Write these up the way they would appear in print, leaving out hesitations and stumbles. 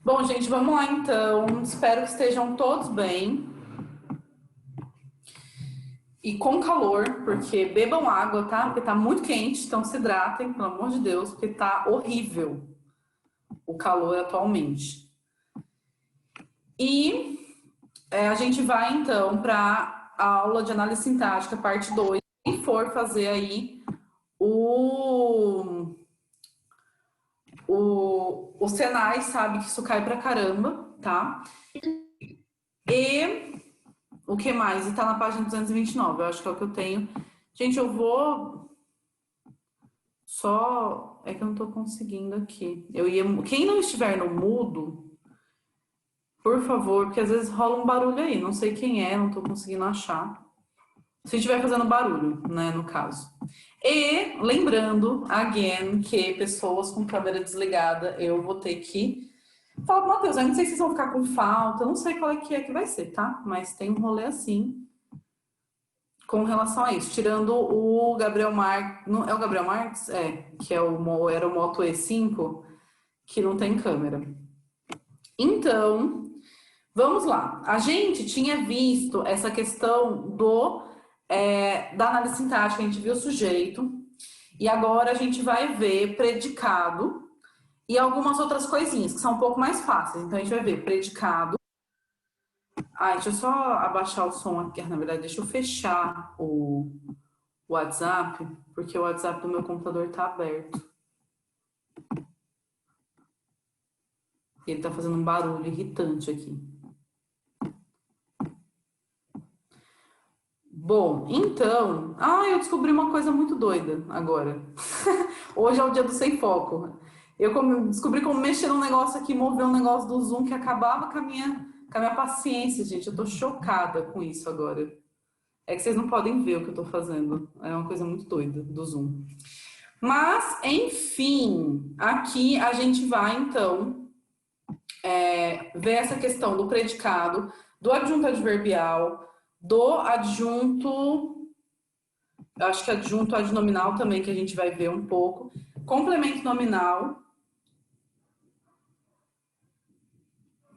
Bom, gente, vamos lá então. Espero que estejam todos bem. E com calor, porque bebam água, tá? Porque tá muito quente, então se hidratem, pelo amor de Deus, porque tá horrível o calor atualmente. E a gente vai então para a aula de análise sintática, parte 2. Quem for fazer aí o Senai sabe que isso cai pra caramba, tá? E o que mais? E tá na página 229, eu acho que é o que eu tenho. Gente, eu vou... Só... É que eu não tô conseguindo aqui. Quem não estiver no mudo, por favor, porque às vezes rola um barulho aí. Não sei quem é, não tô conseguindo achar. Se estiver fazendo barulho, né, no caso. E lembrando, again, que pessoas com câmera desligada, eu vou ter que falar pro Matheus, eu não sei se vocês vão ficar com falta, eu não sei qual é que vai ser, tá? Mas tem um rolê assim com relação a isso. Tirando o Gabriel Marques, não é o Gabriel Marques? É, que era o Moto E5, que não tem câmera. Então, vamos lá. A gente tinha visto essa questão da análise sintática, a gente viu o sujeito, e agora a gente vai ver predicado e algumas outras coisinhas que são um pouco mais fáceis. Então a gente vai ver predicado. Deixa eu só abaixar o som aqui. Na verdade, deixa eu fechar o WhatsApp, porque o WhatsApp do meu computador tá aberto. Ele tá fazendo um barulho irritante aqui. Bom, então... eu descobri uma coisa muito doida agora. Hoje é o dia do sem foco. Eu descobri como mexer num negócio aqui, mover um negócio do Zoom que acabava com a minha paciência, gente. Eu tô chocada com isso agora. É que vocês não podem ver o que eu tô fazendo. É uma coisa muito doida do Zoom. Mas, enfim, aqui a gente vai, então, ver essa questão do predicado, do adjunto adverbial, do adjunto, acho que adjunto adnominal também, que a gente vai ver um pouco, complemento nominal,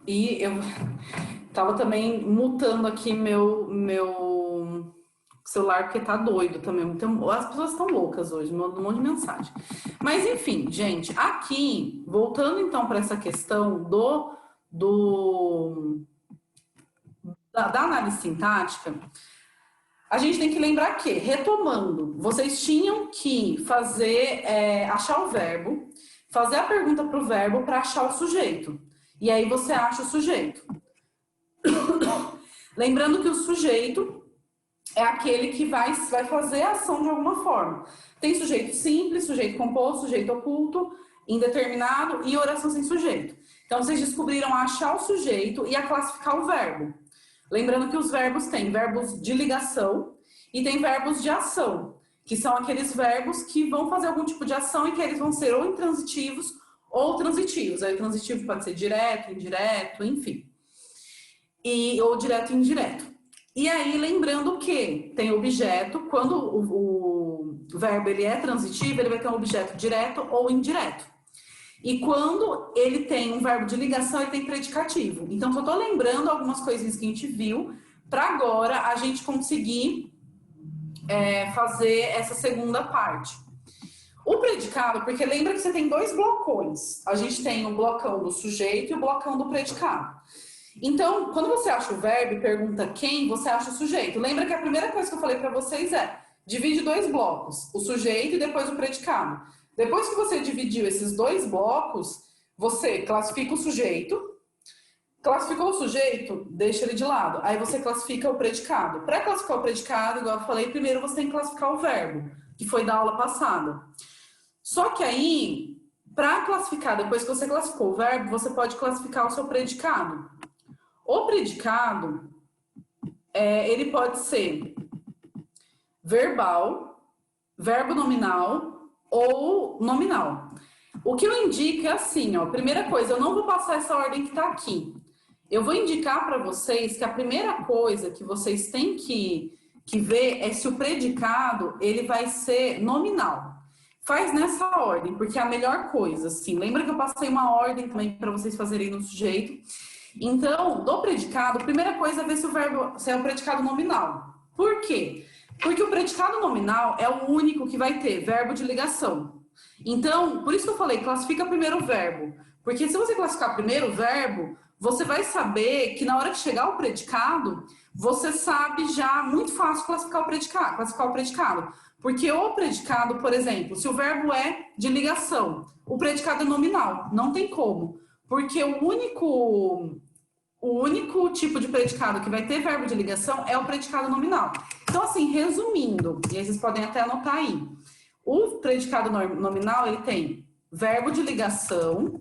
e eu tava também mutando aqui meu celular porque tá doido também, então, as pessoas estão loucas hoje, mandando um monte de mensagem. Mas enfim, gente, aqui, voltando então para essa questão da análise sintática, a gente tem que lembrar que, retomando, vocês tinham que fazer, achar o verbo, fazer a pergunta para o verbo para achar o sujeito. E aí você acha o sujeito. Lembrando que o sujeito é aquele que vai fazer a ação de alguma forma. Tem sujeito simples, sujeito composto, sujeito oculto, indeterminado e oração sem sujeito. Então, vocês descobriram a achar o sujeito e a classificar o verbo. Lembrando que os verbos têm verbos de ligação e tem verbos de ação, que são aqueles verbos que vão fazer algum tipo de ação e que eles vão ser ou intransitivos ou transitivos. Aí o transitivo pode ser direto, indireto, enfim. Ou direto e indireto. E aí, lembrando que tem objeto, quando o verbo ele é transitivo, ele vai ter um objeto direto ou indireto. E quando ele tem um verbo de ligação, ele tem predicativo. Então, só estou lembrando algumas coisinhas que a gente viu, para agora a gente conseguir fazer essa segunda parte. O predicado, porque lembra que você tem dois blocões. A gente tem o blocão do sujeito e o blocão do predicado. Então, quando você acha o verbo e pergunta quem, você acha o sujeito. Lembra que a primeira coisa que eu falei para vocês divide dois blocos, o sujeito e depois o predicado. Depois que você dividiu esses dois blocos, você classifica o sujeito. Classificou o sujeito, deixa ele de lado. Aí você classifica o predicado. Para classificar o predicado, igual eu falei, primeiro você tem que classificar o verbo, que foi da aula passada. Só que aí, para classificar, depois que você classificou o verbo, você pode classificar o seu predicado. O predicado, ele pode ser verbal, verbo nominal ou nominal. O que eu indico é assim, ó, primeira coisa, eu não vou passar essa ordem que está aqui. Eu vou indicar para vocês que a primeira coisa que vocês têm que ver é se o predicado ele vai ser nominal. Faz nessa ordem, porque é a melhor coisa, assim. Lembra que eu passei uma ordem também para vocês fazerem no sujeito? Então, do predicado, a primeira coisa é ver se é o predicado nominal. Por quê? Porque o predicado nominal é o único que vai ter verbo de ligação. Então, por isso que eu falei, classifica primeiro o verbo. Porque se você classificar primeiro o verbo, você vai saber que na hora que chegar o predicado, você sabe já muito fácil classificar o predicado. Porque o predicado, por exemplo, se o verbo é de ligação, o predicado é nominal, não tem como. Porque o único tipo de predicado que vai ter verbo de ligação é o predicado nominal. Então, assim, resumindo, e aí vocês podem até anotar aí, o predicado nominal, ele tem verbo de ligação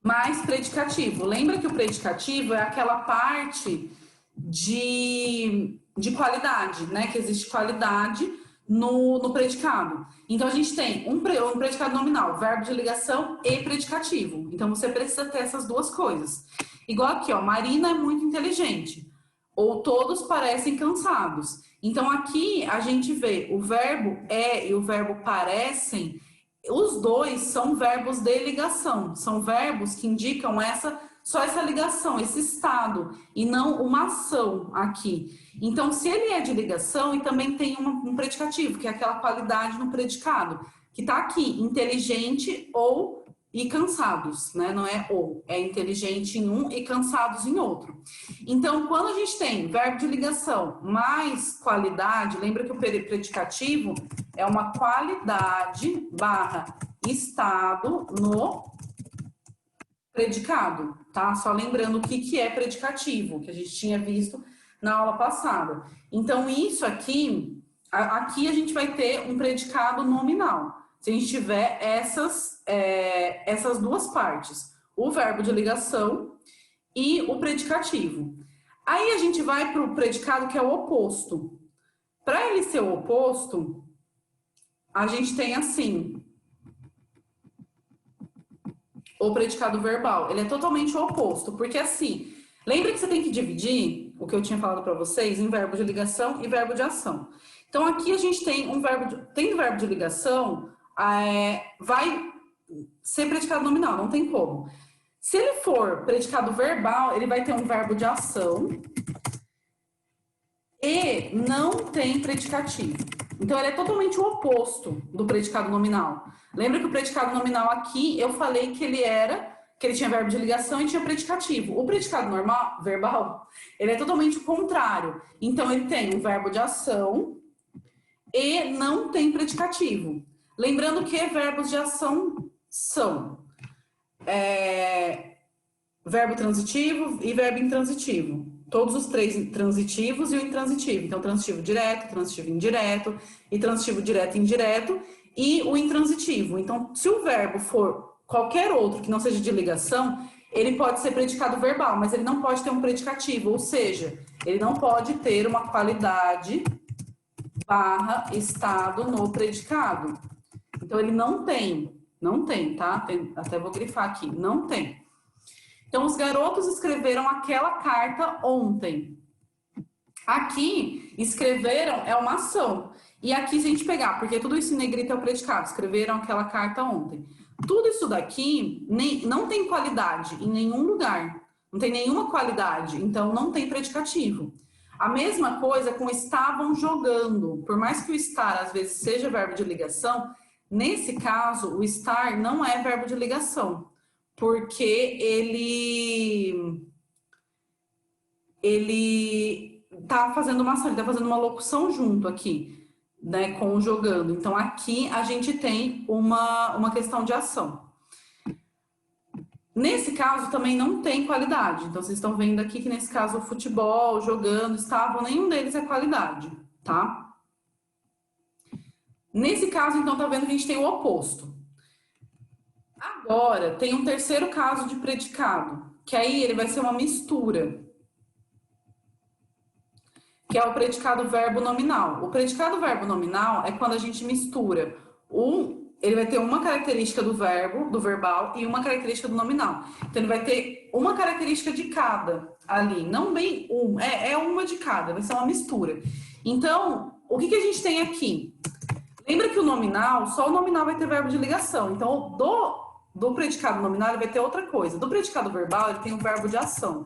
mais predicativo. Lembra que o predicativo é aquela parte de qualidade, né? Que existe qualidade no predicado. Então, a gente tem um predicado nominal, verbo de ligação e predicativo. Então, você precisa ter essas duas coisas. Igual aqui, ó, Marina é muito inteligente. Ou todos parecem cansados. Então, aqui a gente vê o verbo é e o verbo parecem. Os dois são verbos de ligação. São verbos que indicam só essa ligação, esse estado, e não uma ação aqui. Então, se ele é de ligação, e também tem um predicativo, que é aquela qualidade no predicado, que está aqui, inteligente ou e cansados, né? Não é ou, é inteligente em um e cansados em outro. Então, quando a gente tem verbo de ligação mais qualidade, lembra que o predicativo é uma qualidade barra estado no predicado, tá? Só lembrando o que é predicativo, que a gente tinha visto na aula passada. Então, isso aqui a gente vai ter um predicado nominal. Se a gente tiver essas duas partes, o verbo de ligação e o predicativo. Aí a gente vai para o predicado que é o oposto. Para ele ser o oposto, a gente tem assim, o predicado verbal. Ele é totalmente o oposto, porque assim, lembra que você tem que dividir o que eu tinha falado para vocês em verbo de ligação e verbo de ação. Então aqui a gente tem verbo de ligação, vai ser predicado nominal, não tem como. Se ele for predicado verbal, ele vai ter um verbo de ação e não tem predicativo. Então, ele é totalmente o oposto do predicado nominal. Lembra que o predicado nominal aqui, eu falei que ele tinha verbo de ligação e tinha predicativo. O predicado verbal, ele é totalmente o contrário. Então, ele tem um verbo de ação e não tem predicativo. Lembrando que verbos de ação são verbo transitivo e verbo intransitivo. Todos os três transitivos e o intransitivo. Então, transitivo direto, transitivo indireto, e transitivo direto e indireto, e o intransitivo. Então, se o verbo for qualquer outro que não seja de ligação, ele pode ser predicado verbal, mas ele não pode ter um predicativo, ou seja, ele não pode ter uma qualidade barra estado no predicado. Então, ele não tem, tá? Até vou grifar aqui, não tem. Então, os garotos escreveram aquela carta ontem. Aqui, escreveram é uma ação. E aqui, se a gente pegar, porque tudo isso em negrito é o predicado, escreveram aquela carta ontem. Tudo isso daqui não tem qualidade em nenhum lugar. Não tem nenhuma qualidade, então não tem predicativo. A mesma coisa com estavam jogando. Por mais que o estar, às vezes, seja verbo de ligação, nesse caso, o estar não é verbo de ligação. Porque ele tá fazendo uma ação, ele tá fazendo uma locução junto aqui, né, com o jogando. Então, aqui a gente tem uma questão de ação. Nesse caso, também não tem qualidade. Então, vocês estão vendo aqui que, nesse caso, o futebol, jogando, estavam, nenhum deles é qualidade, tá? Nesse caso, então, tá vendo que a gente tem o oposto. Agora, tem um terceiro caso de predicado, que aí ele vai ser uma mistura, que é o predicado verbo nominal. O predicado verbo nominal é quando a gente mistura ele vai ter uma característica do verbo, do verbal, e uma característica do nominal. Então, ele vai ter uma característica de cada ali, não bem uma de cada, vai ser uma mistura. Então, o que a gente tem aqui? Lembra que o nominal, só o nominal vai ter verbo de ligação. Então, do predicado nominal, ele vai ter outra coisa. Do predicado verbal, ele tem o verbo de ação,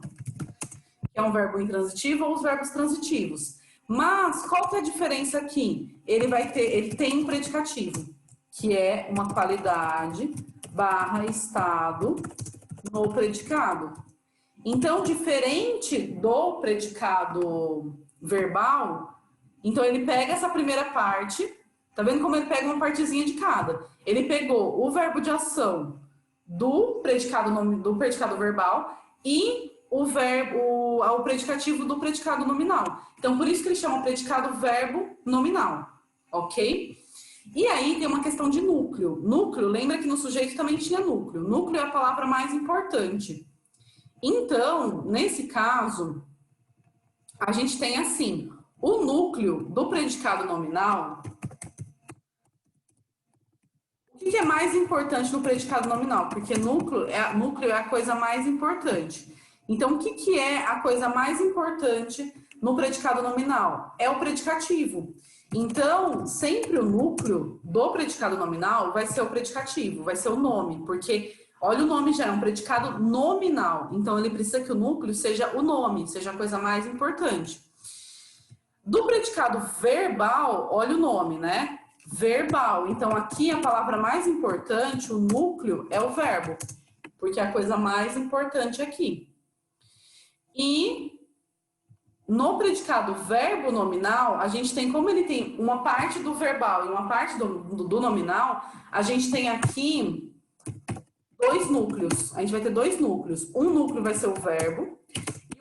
que é um verbo intransitivo ou os verbos transitivos. Mas, qual que é a diferença aqui? Ele tem um predicativo, que é uma qualidade / estado no predicado. Então, diferente do predicado verbal, então ele pega essa primeira parte, tá vendo como ele pega uma partezinha de cada? Ele pegou o verbo de ação do predicado verbal e o predicativo do predicado nominal. Então, por isso que ele chama predicado verbo nominal, ok? E aí tem uma questão de núcleo. Núcleo, lembra que no sujeito também tinha núcleo. Núcleo é a palavra mais importante. Então, nesse caso, a gente tem assim, o núcleo do predicado nominal. O que é mais importante no predicado nominal? Porque núcleo é a coisa mais importante. Então, o que é a coisa mais importante no predicado nominal? É o predicativo. Então, sempre o núcleo do predicado nominal vai ser o predicativo, vai ser o nome, porque, olha, o nome já é um predicado nominal. Então, ele precisa que o núcleo seja o nome, seja a coisa mais importante. Do predicado verbal, olha o nome, né? Verbal. Então, aqui a palavra mais importante, o núcleo, é o verbo, porque é a coisa mais importante aqui. E no predicado verbo nominal, a gente tem, como ele tem uma parte do verbal e uma parte do nominal, a gente tem aqui dois núcleos. A gente vai ter dois núcleos. Um núcleo vai ser o verbo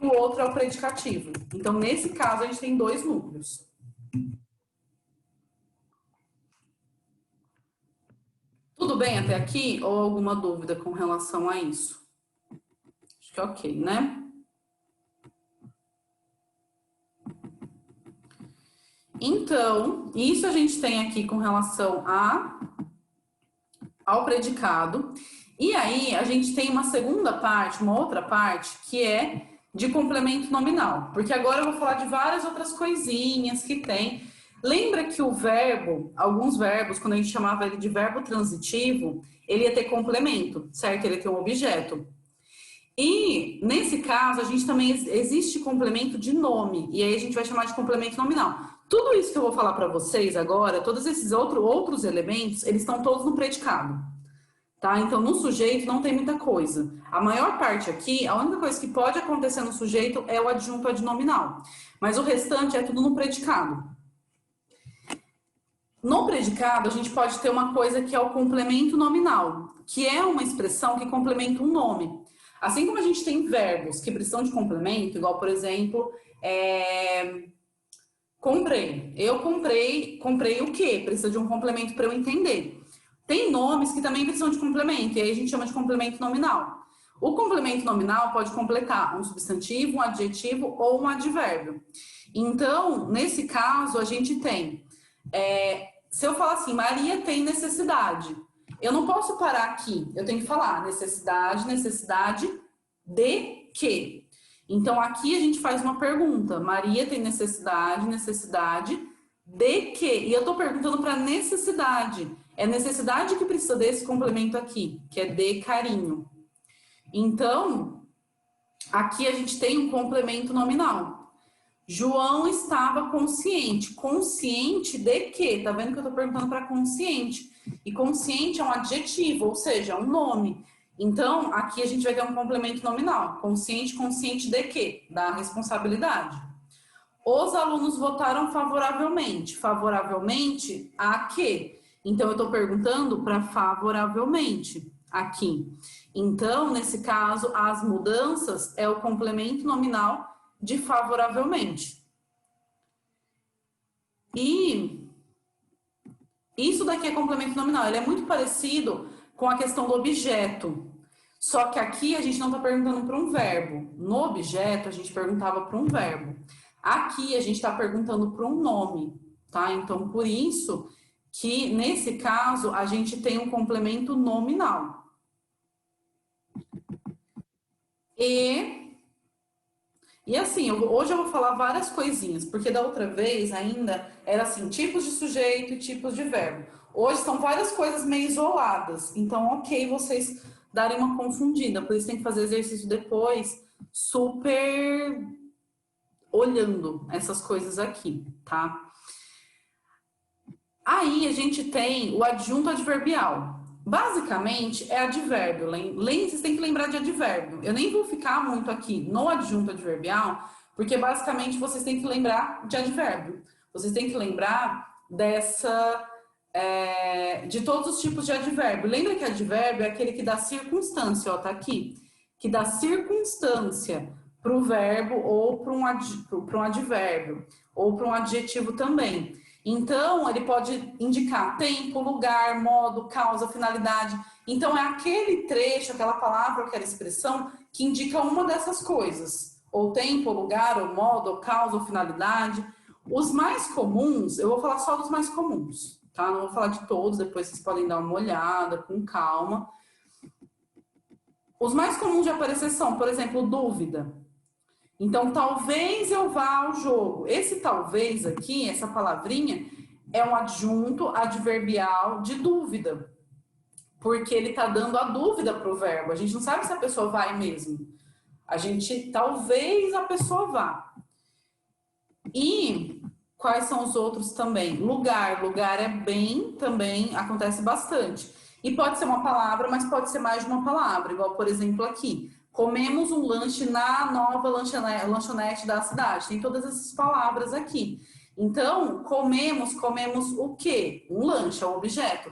e o outro é o predicativo. Então, nesse caso, a gente tem dois núcleos. Tudo bem até aqui? Ou alguma dúvida com relação a isso? Acho que é ok, né? Então, isso a gente tem aqui com relação ao predicado. E aí, a gente tem uma segunda parte, uma outra parte, que é de complemento nominal. Porque agora eu vou falar de várias outras coisinhas que tem. Lembra que o verbo, alguns verbos, quando a gente chamava ele de verbo transitivo, ele ia ter complemento, certo? Ele ia ter um objeto. E, nesse caso, a gente também existe complemento de nome. E aí a gente vai chamar de complemento nominal. Tudo isso que eu vou falar para vocês agora, todos esses outros elementos, eles estão todos no predicado. Tá? Então, no sujeito não tem muita coisa. A maior parte aqui, a única coisa que pode acontecer no sujeito é o adjunto adnominal. Mas o restante é tudo no predicado. No predicado, a gente pode ter uma coisa que é o complemento nominal, que é uma expressão que complementa um nome. Assim como a gente tem verbos que precisam de complemento, igual, por exemplo, comprei. Eu comprei o quê? Precisa de um complemento para eu entender. Tem nomes que também precisam de complemento, e aí a gente chama de complemento nominal. O complemento nominal pode completar um substantivo, um adjetivo ou um advérbio. Então, nesse caso, a gente tem... se eu falar assim, Maria tem necessidade, eu não posso parar aqui. Eu tenho que falar necessidade de quê? Então, aqui a gente faz uma pergunta. Maria tem necessidade de quê? E eu estou perguntando para necessidade. É necessidade que precisa desse complemento aqui, que é de carinho. Então, aqui a gente tem um complemento nominal. João estava consciente. Consciente de quê? Tá vendo que eu tô perguntando para consciente. E consciente é um adjetivo, ou seja, um nome. Então, aqui a gente vai ter um complemento nominal. Consciente, consciente de quê? Da responsabilidade. Os alunos votaram favoravelmente. Favoravelmente a quê? Então, eu tô perguntando para favoravelmente aqui. Então, nesse caso, as mudanças é o complemento nominal de favoravelmente. E isso daqui é complemento nominal. Ele é muito parecido com a questão do objeto. Só que aqui a gente não está perguntando para um verbo. No objeto, a gente perguntava para um verbo. Aqui a gente está perguntando para um nome, tá? Então, por isso que, nesse caso, a gente tem um complemento nominal. E E assim, hoje eu vou falar várias coisinhas, porque da outra vez ainda era assim, tipos de sujeito e tipos de verbo. Hoje são várias coisas meio isoladas, então ok vocês darem uma confundida, por isso tem que fazer exercício depois, super olhando essas coisas aqui, tá? Aí a gente tem o adjunto adverbial. Basicamente é advérbio. Vocês têm que lembrar de advérbio. Eu nem vou ficar muito aqui no adjunto adverbial, porque basicamente vocês têm que lembrar de advérbio. Vocês têm que lembrar de todos os tipos de advérbio. Lembra que advérbio é aquele que dá circunstância, ó, tá aqui, que dá circunstância para o verbo ou para um advérbio ou para um adjetivo também. Então, ele pode indicar tempo, lugar, modo, causa, finalidade. Então, é aquele trecho, aquela palavra, aquela expressão que indica uma dessas coisas. Ou tempo, ou lugar, ou modo, ou causa, ou finalidade. Os mais comuns, eu vou falar só dos mais comuns, tá? Não vou falar de todos, depois vocês podem dar uma olhada com calma. Os mais comuns de aparecer são, por exemplo, dúvida. Então, talvez eu vá ao jogo. Esse talvez aqui, essa palavrinha, é um adjunto adverbial de dúvida. Porque ele está dando a dúvida para o verbo. A gente não sabe se a pessoa vai mesmo. Talvez a pessoa vá. E quais são os outros também? Lugar. Lugar é bem, também acontece bastante. E pode ser uma palavra, mas pode ser mais de uma palavra. Igual, por exemplo, aqui. Comemos um lanche na nova lanchonete da cidade. Tem todas essas palavras aqui. Então, comemos o quê? Um lanche, é um objeto.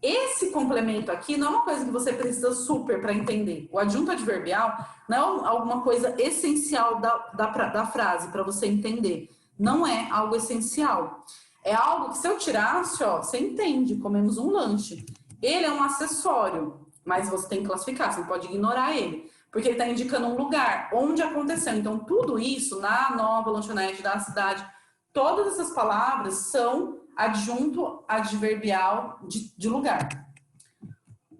Esse complemento aqui não é uma coisa que você precisa super para entender. O adjunto adverbial não é alguma coisa essencial da frase para você entender. Não é algo essencial. É algo que se eu tirasse, ó, você entende. Comemos um lanche. Ele é um acessório, mas você tem que classificar, você não pode ignorar ele. Porque ele está indicando um lugar onde aconteceu. Então, tudo isso na nova lanchonete da cidade, todas essas palavras são adjunto adverbial de lugar.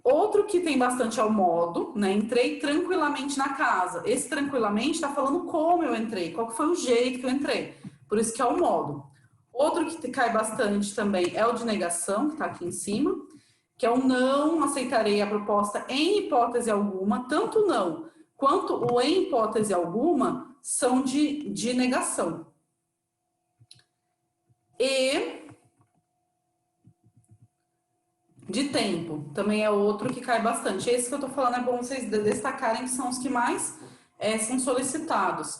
Outro que tem bastante é o modo, né? Entrei tranquilamente na casa. Esse tranquilamente está falando como eu entrei, qual que foi o jeito que eu entrei. Por isso que é o modo. Outro que cai bastante também é o de negação, que está aqui em cima, que é o não aceitarei a proposta em hipótese alguma. Tanto não quanto o em hipótese alguma são de negação. E de tempo também é outro que cai bastante. Esse que eu estou falando é bom vocês destacarem que são os que mais são solicitados.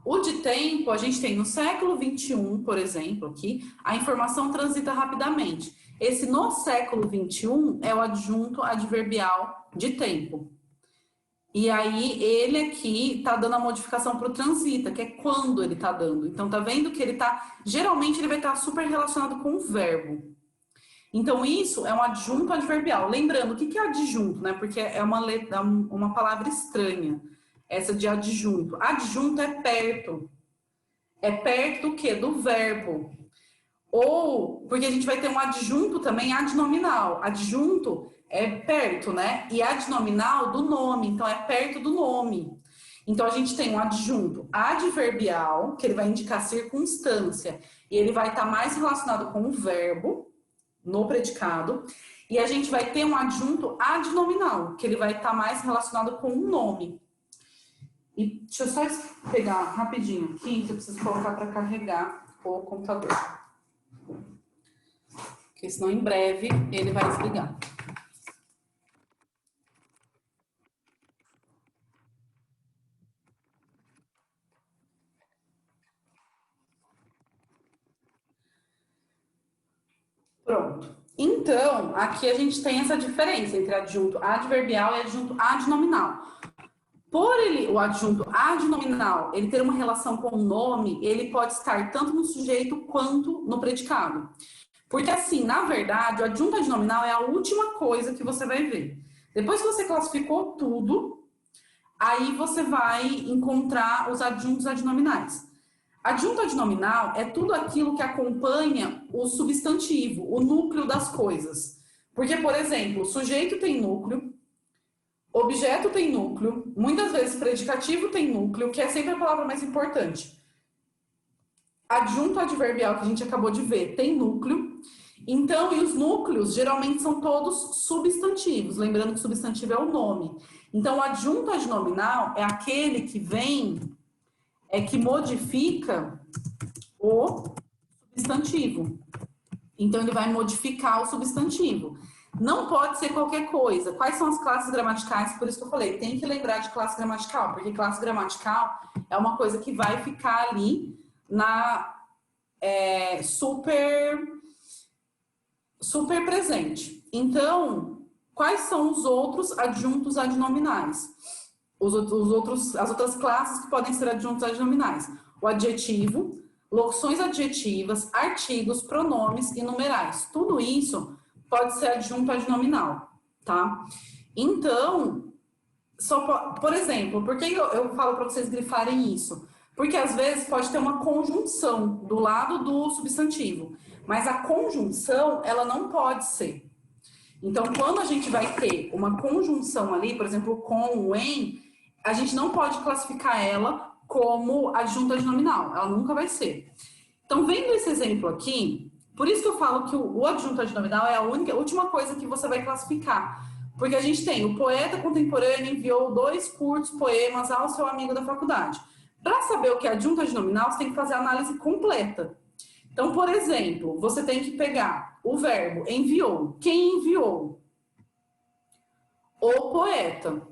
O de tempo, a gente tem no século XXI, por exemplo, aqui, a informação transita rapidamente. Esse no século XXI é o adjunto adverbial de tempo. E aí, ele aqui está dando a modificação para o transita, que é quando ele está dando. Então, tá vendo que ele está... Geralmente, ele vai estar super relacionado com o verbo. Então, isso é um adjunto adverbial. Lembrando, o que é adjunto, né? Porque é uma palavra estranha, essa de adjunto. Adjunto é perto. É perto do quê? Do verbo. Ou, porque a gente vai ter um adjunto também adnominal. Adjunto é perto, né? E adnominal do nome, então é perto do nome. Então a gente tem um adjunto adverbial, que ele vai indicar circunstância, e ele vai estar mais relacionado com o verbo, no predicado. E a gente vai ter um adjunto adnominal, que ele vai estar mais relacionado com o nome. E deixa eu só pegar rapidinho aqui, que eu preciso colocar para carregar o computador. Porque senão em breve ele vai desligar. Pronto. Então, aqui a gente tem essa diferença entre adjunto adverbial e adjunto adnominal. O adjunto adnominal, ele ter uma relação com o nome, ele pode estar tanto no sujeito quanto no predicado. Porque assim, na verdade, o adjunto adnominal é a última coisa que você vai ver. Depois que você classificou tudo, aí você vai encontrar os adjuntos adnominais. Adjunto adnominal é tudo aquilo que acompanha o substantivo, o núcleo das coisas. Porque, por exemplo, o sujeito tem núcleo, Objeto tem núcleo, muitas vezes predicativo tem núcleo, que é sempre a palavra mais importante. Adjunto adverbial, que a gente acabou de ver, tem núcleo. Então, e os núcleos geralmente são todos substantivos, lembrando que substantivo é o nome. Então, o adjunto adnominal é aquele que vem, que modifica o substantivo. Então, ele vai modificar o substantivo. Não pode ser qualquer coisa. Quais são as classes gramaticais? Por isso que eu falei, tem que lembrar de classe gramatical, porque classe gramatical é uma coisa que vai ficar ali na super presente. Então, quais são os outros adjuntos adnominais? As outras classes que podem ser adjuntos adnominais. O adjetivo, locuções adjetivas, artigos, pronomes e numerais. Tudo isso pode ser adjunto adnominal, tá? Então, por exemplo, por que eu falo para vocês grifarem isso? Porque às vezes pode ter uma conjunção do lado do substantivo, mas a conjunção, ela não pode ser. Então, quando a gente vai ter uma conjunção ali, por exemplo, com o em, a gente não pode classificar ela como adjunto adnominal, ela nunca vai ser. Então, vendo esse exemplo aqui, por isso que eu falo que o adjunto adnominal é a última coisa que você vai classificar. Porque a gente tem o poeta contemporâneo enviou 2 curtos poemas ao seu amigo da faculdade. Para saber o que é adjunto adnominal, você tem que fazer a análise completa. Então, por exemplo, você tem que pegar o verbo enviou. Quem enviou? O poeta.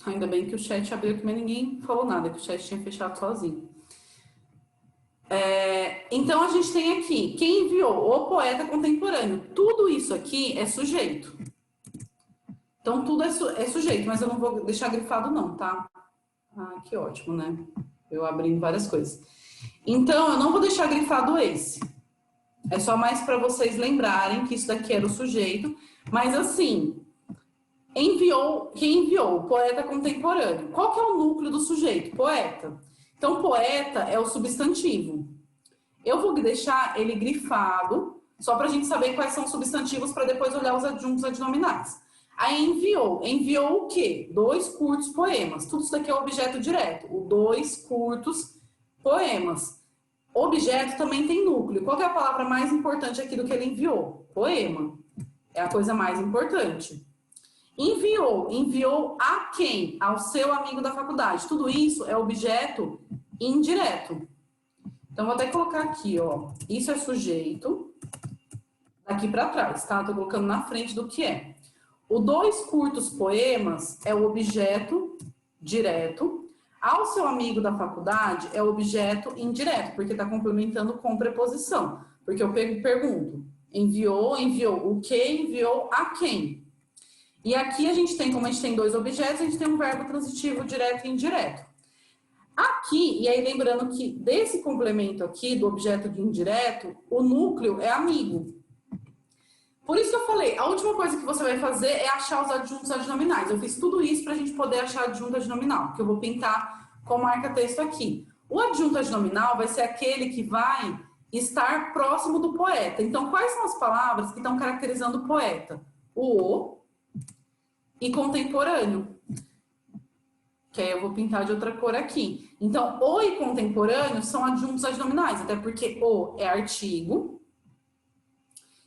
Ainda bem que o chat abriu aqui, mas ninguém falou nada, que o chat tinha fechado sozinho. Então, a gente tem aqui, quem enviou? O poeta contemporâneo. Tudo isso aqui é sujeito. Então, tudo é sujeito, mas eu não vou deixar grifado não, tá? Ah, que ótimo, né? Eu abrindo várias coisas. Então, eu não vou deixar grifado esse. É só mais para vocês lembrarem que isso daqui era o sujeito. Mas, assim, quem enviou? O poeta contemporâneo. Qual que é o núcleo do sujeito? Poeta. Então, poeta é o substantivo. Eu vou deixar ele grifado, só para a gente saber quais são os substantivos, para depois olhar os adjuntos adnominais. Aí enviou. Enviou o quê? 2 curtos poemas. Tudo isso daqui é objeto direto. O 2 curtos poemas. Objeto também tem núcleo. Qual que é a palavra mais importante aqui do que ele enviou? Poema. É a coisa mais importante. Enviou a quem? Ao seu amigo da faculdade. Tudo isso é objeto indireto. Então, vou até colocar aqui, ó. Isso é sujeito. Daqui para trás, tá? Tô colocando na frente do que é. O 2 curtos poemas é o objeto direto. Ao seu amigo da faculdade é o objeto indireto, porque está complementando com preposição. Porque eu pergunto, enviou o que, enviou a quem? E aqui a gente tem, como a gente tem 2 objetos, a gente tem um verbo transitivo direto e indireto. Aqui, e aí lembrando que desse complemento aqui, do objeto de indireto, o núcleo é amigo. Por isso que eu falei, a última coisa que você vai fazer é achar os adjuntos adnominais. Eu fiz tudo isso para a gente poder achar adjunto adnominal, que eu vou pintar com marca-texto aqui. O adjunto adnominal vai ser aquele que vai estar próximo do poeta. Então, quais são as palavras que estão caracterizando o poeta? O e contemporâneo. Que aí eu vou pintar de outra cor aqui. Então, o e contemporâneo são adjuntos adnominais, até porque o é artigo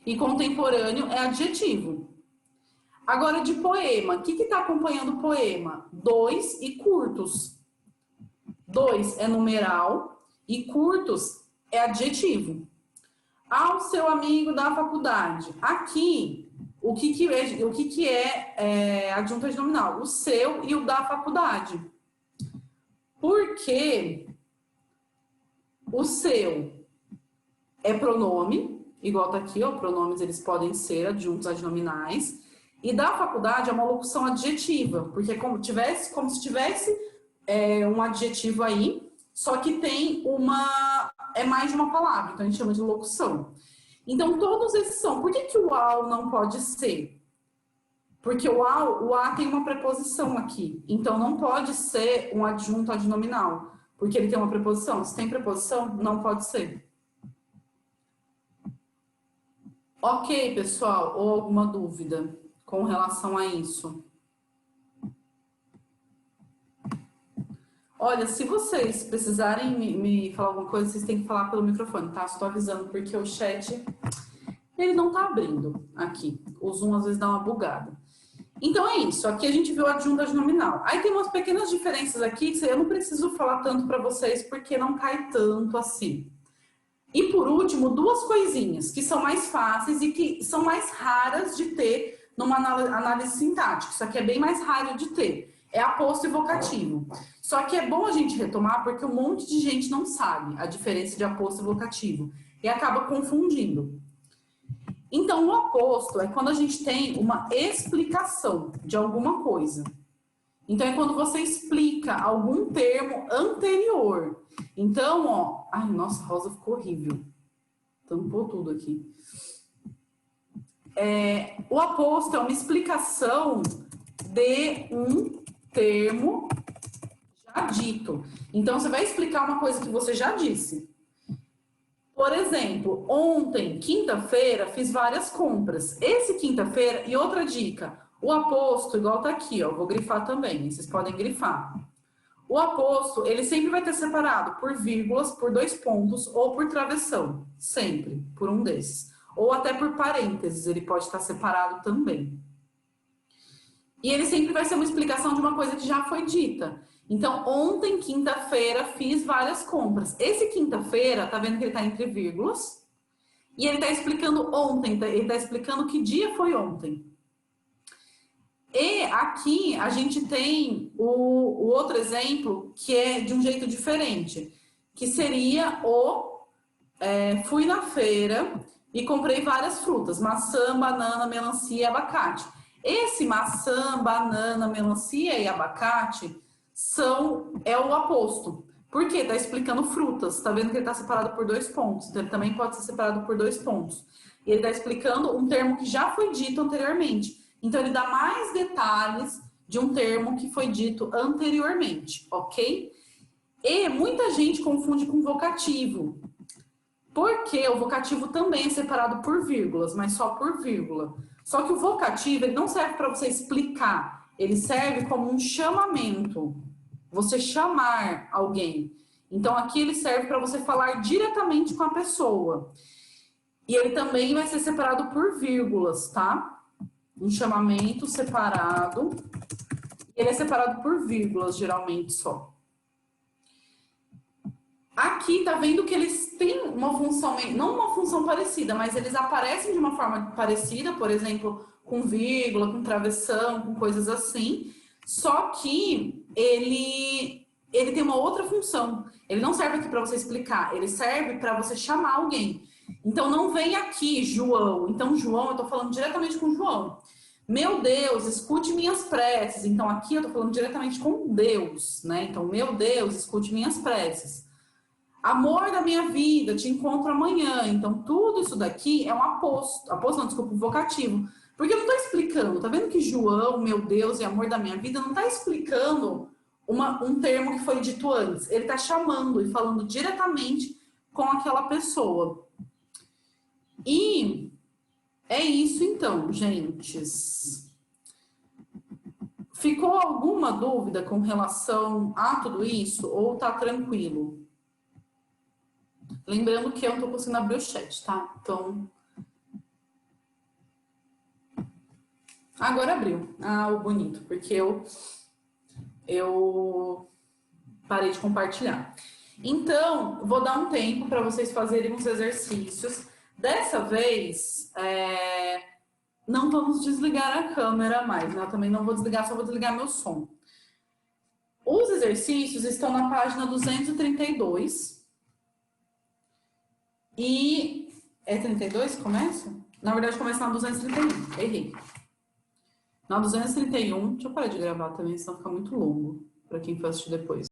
e contemporâneo é adjetivo. Agora, de poema, o que está acompanhando o poema? 2 e curtos. 2 é numeral e curtos é adjetivo. Ao seu amigo da faculdade. Aqui, o que é adjunto adnominal? O seu e o da faculdade. Porque o seu é pronome, igual tá aqui, ó, pronomes eles podem ser adjuntos adnominais. E da faculdade é uma locução adjetiva, porque é como se tivesse um adjetivo aí, só que tem mais de uma palavra, então a gente chama de locução. Então, todos esses são. Por que o ao não pode ser? Porque o a tem uma preposição aqui. Então, não pode ser um adjunto adnominal. Porque ele tem uma preposição. Se tem preposição, não pode ser. Ok, pessoal? Ou alguma dúvida? com relação a isso? Olha, se vocês precisarem me falar alguma coisa, vocês têm que falar pelo microfone, tá? Estou avisando porque o chat, ele não tá abrindo aqui. O Zoom às vezes dá uma bugada. Então é isso, aqui a gente viu a adjunta nominal. Aí tem umas pequenas diferenças aqui que eu não preciso falar tanto para vocês porque não cai tanto assim. E por último, duas coisinhas que são mais fáceis e que são mais raras de ter numa análise sintática. Isso aqui é bem mais raro de ter. É aposto e vocativo. Só que é bom a gente retomar porque um monte de gente não sabe a diferença de aposto e vocativo e acaba confundindo. Então, o aposto é quando a gente tem uma explicação de alguma coisa. Então, é quando você explica algum termo anterior. Então, ó... Ai, nossa, a rosa ficou horrível. Tampou tudo aqui. O aposto é uma explicação de um termo já dito. Então, você vai explicar uma coisa que você já disse. Por exemplo, ontem, quinta-feira, fiz várias compras. Esse quinta-feira, e outra dica, o aposto, igual tá aqui, ó, vou grifar também, vocês podem grifar. O aposto, ele sempre vai ter separado por vírgulas, por 2 pontos ou por travessão, sempre, por um desses. Ou até por parênteses, ele pode estar separado também. E ele sempre vai ser uma explicação de uma coisa que já foi dita. Então, ontem, quinta-feira, fiz várias compras. Esse quinta-feira, tá vendo que ele tá entre vírgulas? E ele tá explicando ontem, ele tá explicando que dia foi ontem. E aqui a gente tem o outro exemplo, que é de um jeito diferente. Que seria fui na feira e comprei várias frutas. Maçã, banana, melancia e abacate. Esse maçã, banana, melancia e abacate... é o aposto. Por quê? Está explicando frutas. Está vendo que ele está separado por 2 pontos. Então, ele também pode ser separado por 2 pontos. E ele está explicando um termo que já foi dito anteriormente. Então, ele dá mais detalhes de um termo que foi dito anteriormente, ok? E muita gente confunde com vocativo. Porque o vocativo também é separado por vírgulas, mas só por vírgula. Só que o vocativo, ele não serve para você explicar. Ele serve como um chamamento. Você chamar alguém. Então, aqui ele serve para você falar diretamente com a pessoa. E ele também vai ser separado por vírgulas, tá? Um chamamento separado. Ele é separado por vírgulas, geralmente, só. Aqui, tá vendo que eles têm uma função, não uma função parecida, mas eles aparecem de uma forma parecida, por exemplo, com vírgula, com travessão, com coisas assim. Só que ele tem uma outra função. Ele não serve aqui para você explicar, ele serve para você chamar alguém. Então, não vem aqui, João. Então, João, eu tô falando diretamente com João. Meu Deus, escute minhas preces. Então, aqui eu tô falando diretamente com Deus, né? Então, meu Deus, escute minhas preces. Amor da minha vida, te encontro amanhã. Então, tudo isso daqui é um aposto. Aposto não, desculpa, um vocativo. Porque eu não estou explicando. Tá vendo que João, meu Deus e amor da minha vida não está explicando um termo que foi dito antes. Ele está chamando e falando diretamente com aquela pessoa. E é isso então, gentes. Ficou alguma dúvida com relação a tudo isso? Ou tá tranquilo? Lembrando que eu não tô conseguindo abrir o chat, tá? Então... Agora abriu. Ah, o bonito, porque eu parei de compartilhar. Então, vou dar um tempo para vocês fazerem uns exercícios. Dessa vez, não vamos desligar a câmera mais, né? Eu também não vou desligar, só vou desligar meu som. Os exercícios estão na página 232. E... É 32 que começa? Na verdade, começa na 231. Errei. Na 231, deixa eu parar de gravar também, senão fica muito longo para quem for assistir depois.